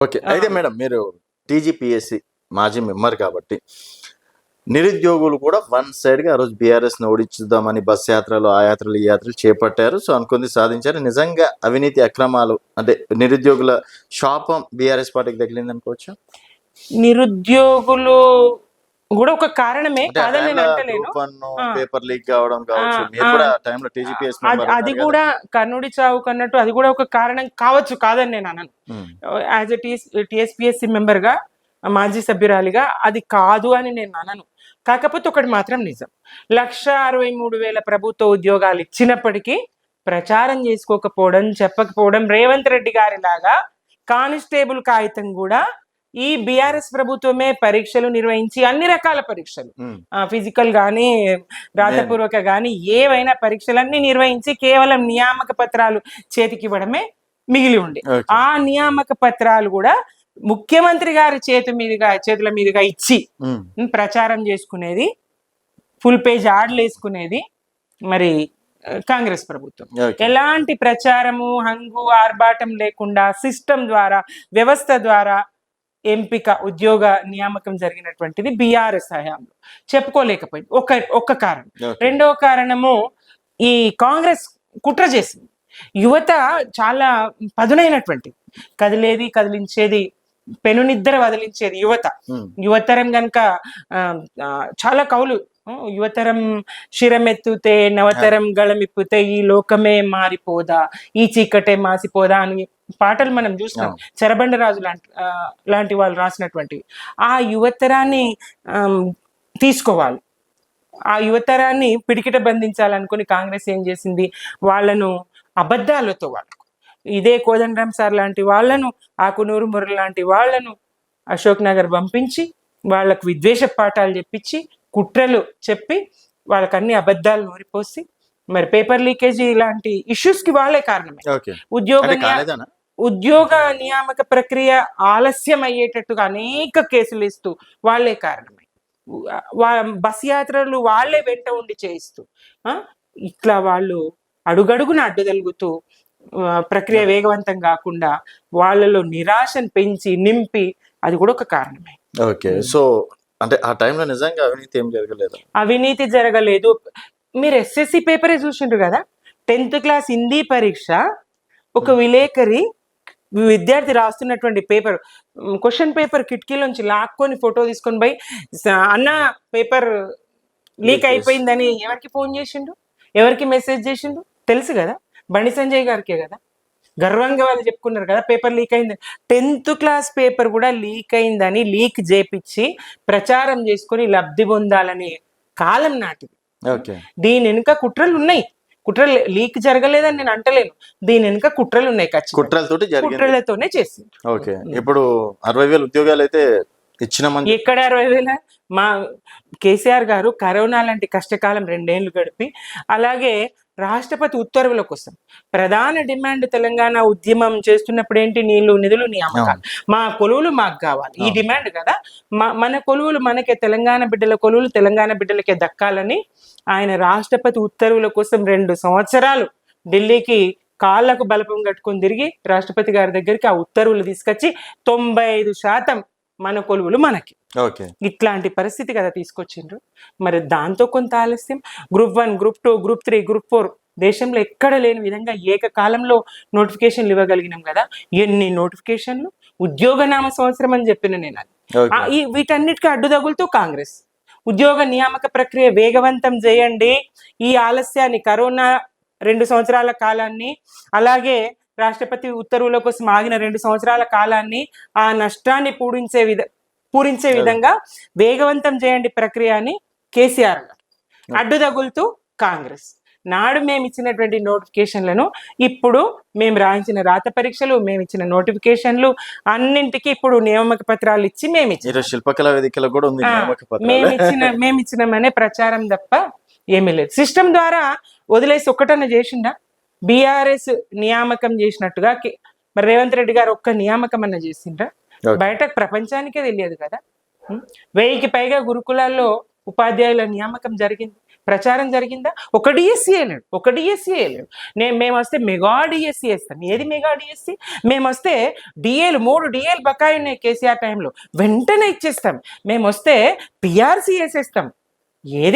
Okay. అయితే madam మీరు TGPSC మాజీ మెంబర్ కాబట్టి నిరుద్యోగులు కూడా వన్ సైడ్గా ఆ రోజు బీఆర్ఎస్ని ఓడించుదామని బస్ యాత్రలు ఆ యాత్రలు ఈ యాత్రలు చేపట్టారు. సో అనుకుంది సాధించారు. నిజంగా అవినీతి అక్రమాలు అంటే నిరుద్యోగుల శాపం బీఆర్ఎస్ పార్టీకి తగిలింది అనుకోవచ్చు. నిరుద్యోగులు కూడా ఒక కారణమే కాదని నేను అంటలేను. పేపర్ లీక్ కావడం కావచ్చు. మీరు కూడా ఆ టైంలో టీజీపీఎస్ అది కూడా కర్ణుడి చావు కన్నట్టు అది కూడా ఒక కారణం కావచ్చు, కాదని నేను అన్నాను. యాజ్ ఎ టీఎస్పీఎస్సీ మెంబర్ గా, మాజీ సభ్యురాలిగా అది కాదు అని నేను అన్నాను. కాకపోతే ఒకటి మాత్రం నిజం, 1,63,000 ప్రభుత్వ ఉద్యోగాలు ఇచ్చినప్పటికీ ప్రచారం చేసుకోకపోవడం, చెప్పకపోవడం, రేవంత్ రెడ్డి గారి లాగా కానిస్టేబుల్ కాగితం కూడా ఈ బీఆర్ఎస్ ప్రభుత్వమే పరీక్షలు నిర్వహించి అన్ని రకాల పరీక్షలు, ఫిజికల్ గానీ రాతపూర్వక గానీ ఏవైనా పరీక్షలన్నీ నిర్వహించి కేవలం నియామక పత్రాలు చేతికి ఇవ్వడమే మిగిలి ఉండే. ఆ నియామక పత్రాలు కూడా ముఖ్యమంత్రి గారి చేతుల మీదుగా ఇచ్చి ప్రచారం చేసుకునేది, ఫుల్ పేజ్ యాడ్లు వేసుకునేది మరి కాంగ్రెస్ ప్రభుత్వం. ఎలాంటి ప్రచారము, హంగు ఆర్భాటం లేకుండా సిస్టమ్ ద్వారా, వ్యవస్థ ద్వారా ఎంపిక, ఉద్యోగ నియామకం జరిగినటువంటిది బీఆర్ఎస్ హయాంలో. చెప్పుకోలేకపోయింది ఒక్క కారణం. రెండవ కారణము, ఈ కాంగ్రెస్ కుట్ర చేసింది. యువత చాలా పదునైనటువంటి, కదిలేది కదిలించేది, పెనునిద్ర వదిలించేది యువత. యువతరం గనక చాలా కవులు, యువతరం శిరమెత్తుతే నవతరం గళమిప్పుతే ఈ లోకమే మారిపోదా, ఈ చీకటే మాసిపోదా అని పాటలు మనం చూసినాం. చెరబండరాజు లాంటి వాళ్ళు రాసినటువంటివి. ఆ యువతరాన్ని తీసుకోవాలి, ఆ యువతరాన్ని పిడికిట బంధించాలనుకుని కాంగ్రెస్ ఏం చేసింది, వాళ్ళను అబద్ధాలతో, వాళ్ళకు ఇదే కోదండరాం సార్ లాంటి వాళ్ళను, ఆకునూరు మురళి లాంటి వాళ్ళను అశోక్ నగర్ పంపించి వాళ్ళకు విద్వేష పాఠాలు చెప్పించి, కుట్రలు చెప్పి వాళ్ళకి అన్ని అబద్ధాలు నూరిపోసి, మరి పేపర్ లీకేజీ లాంటి ఇష్యూస్ కి వాళ్ళే కారణమే. ఉద్యోగ నియామక ప్రక్రియ ఆలస్యం అయ్యేటట్టుగా అనేక కేసులు ఇస్తూ వాళ్ళే కారణమే. బస్ యాత్రలు వాళ్ళే వెంట ఉండి చేయిస్తూ, ఇట్లా వాళ్ళు అడుగడుగున అడ్డుదలుగుతూ ప్రక్రియ వేగవంతం కాకుండా వాళ్ళలో నిరాశను పెంచి నింపి, అది కూడా ఒక కారణమే. ఓకే. సో అంటే ఆ టైంలో నిజంగా అవినీతి ఏం జరగలేదు? అవినీతి జరగలేదు. మీరు ఎస్ఎస్సి పేపరే చూసిండ్రు కదా, 10th క్లాస్ హిందీ పరీక్ష ఒక విలేకరి విద్యార్థి రాస్తున్నటువంటి పేపర్, క్వశ్చన్ పేపర్ కిటికీలోంచి లాక్కొని ఫోటో తీసుకొని పోయి, అన్న పేపర్ లీక్ అయిపోయిందని ఎవరికి ఫోన్ చేసిండు, ఎవరికి మెసేజ్ చేసిండు తెలుసు కదా, బండి సంజయ్ గారికే కదా. గర్వంగా వాళ్ళు చెప్పుకున్నారు కదా పేపర్ లీక్ అయింది. 10th క్లాస్ పేపర్ కూడా లీక్ అయిందని లీక్ చేపించి ప్రచారం చేసుకొని లబ్ధి పొందాలనే కాలం నాటిది. దీని వెనుక కుట్రలు ఉన్నాయి. కుట్రలు లీక్ జరగలేదని నేను అంటలేను, దీని వెనుక కుట్రలు ఉన్నాయి. కుట్రలతోనే చేసింది. ఓకే. ఇప్పుడు 60,000 ఉద్యోగాలు అయితే ఇచ్చినామని. ఎక్కడ 60,000? మా కేసీఆర్ గారు కరోనా లాంటి కష్టకాలం 2 ఏళ్లు గడిపి, అలాగే రాష్ట్రపతి ఉత్తర్వుల కోసం ప్రధాన డిమాండ్ తెలంగాణ ఉద్యమం చేస్తున్నప్పుడు ఏంటి, నీళ్లు, నిధులు, నియామకాలు, మా కొలువులు మాకు కావాలి, ఈ డిమాండ్ కదా. మన కొలువులు మనకే, తెలంగాణ బిడ్డల కొలువులు తెలంగాణ బిడ్డలకే దక్కాలని ఆయన రాష్ట్రపతి ఉత్తర్వుల కోసం 2 సంవత్సరాలు ఢిల్లీకి కాళ్లకు బలపం కట్టుకొని తిరిగి రాష్ట్రపతి గారి దగ్గరికి ఆ ఉత్తర్వులు తీసుకొచ్చి 95% మన కొలువులు మనకి. ఇట్లాంటి పరిస్థితి కదా తీసుకొచ్చిండ్రు. మరి దాంతో కొంత ఆలస్యం. Group 1, Group 2, Group 3, Group 4 దేశంలో ఎక్కడ లేని విధంగా ఏకకాలంలో నోటిఫికేషన్లు ఇవ్వగలిగినాం కదా. ఎన్ని నోటిఫికేషన్లు! ఉద్యోగనామ సంవత్సరం అని చెప్పిన నేను అది. వీటన్నిటికీ అడ్డు తగులుతూ కాంగ్రెస్ ఉద్యోగ నియామక ప్రక్రియ వేగవంతం చేయండి, ఈ ఆలస్యాన్ని, కరోనా 2 సంవత్సరాల కాలాన్ని, అలాగే రాష్ట్రపతి ఉత్తర్వుల కోసం ఆగిన 2 సంవత్సరాల కాలాన్ని, ఆ నష్టాన్ని పూరించే విధంగా వేగవంతం చేయండి ప్రక్రియ అని కేసీఆర్ గారు అడ్డు తగులుతూ కాంగ్రెస్ నాడు మేము ఇచ్చినటువంటి నోటిఫికేషన్లను, ఇప్పుడు మేము రాయించిన రాత పరీక్షలు, మేము ఇచ్చిన నోటిఫికేషన్లు అన్నింటికి ఇప్పుడు నియామక పత్రాలు ఇచ్చి మేము ఇచ్చినామనే ప్రచారం తప్ప ఏమీ లేదు. సిస్టమ్ ద్వారా వదిలేసి ఒక్కటన్నా చేసిండా? బీఆర్ఎస్ నియామకం చేసినట్టుగా మరి రేవంత్ రెడ్డి గారు ఒక్క నియామకం అన్న చేసిండ్రా? బయట ప్రపంచానికే తెలియదు కదా. 1000కి పైగా గురుకులాల్లో ఉపాధ్యాయుల నియామకం జరిగింది. ప్రచారం జరిగిందా? ఒక డిఎస్సి వేయలేడు, ఒక డిఎస్సి వేయలేడు. మేము వస్తే మెగా డిఎస్సి వేస్తాం. ఏది మెగా డిఎస్సి? మేము వస్తే డిఏలు 3 డిఏలు బకాయి ఉన్నాయి కేసీఆర్ టైంలో, వెంటనే ఇచ్చేస్తాం. మేము వస్తే పిఆర్సీ వేసేస్తాం. ఏది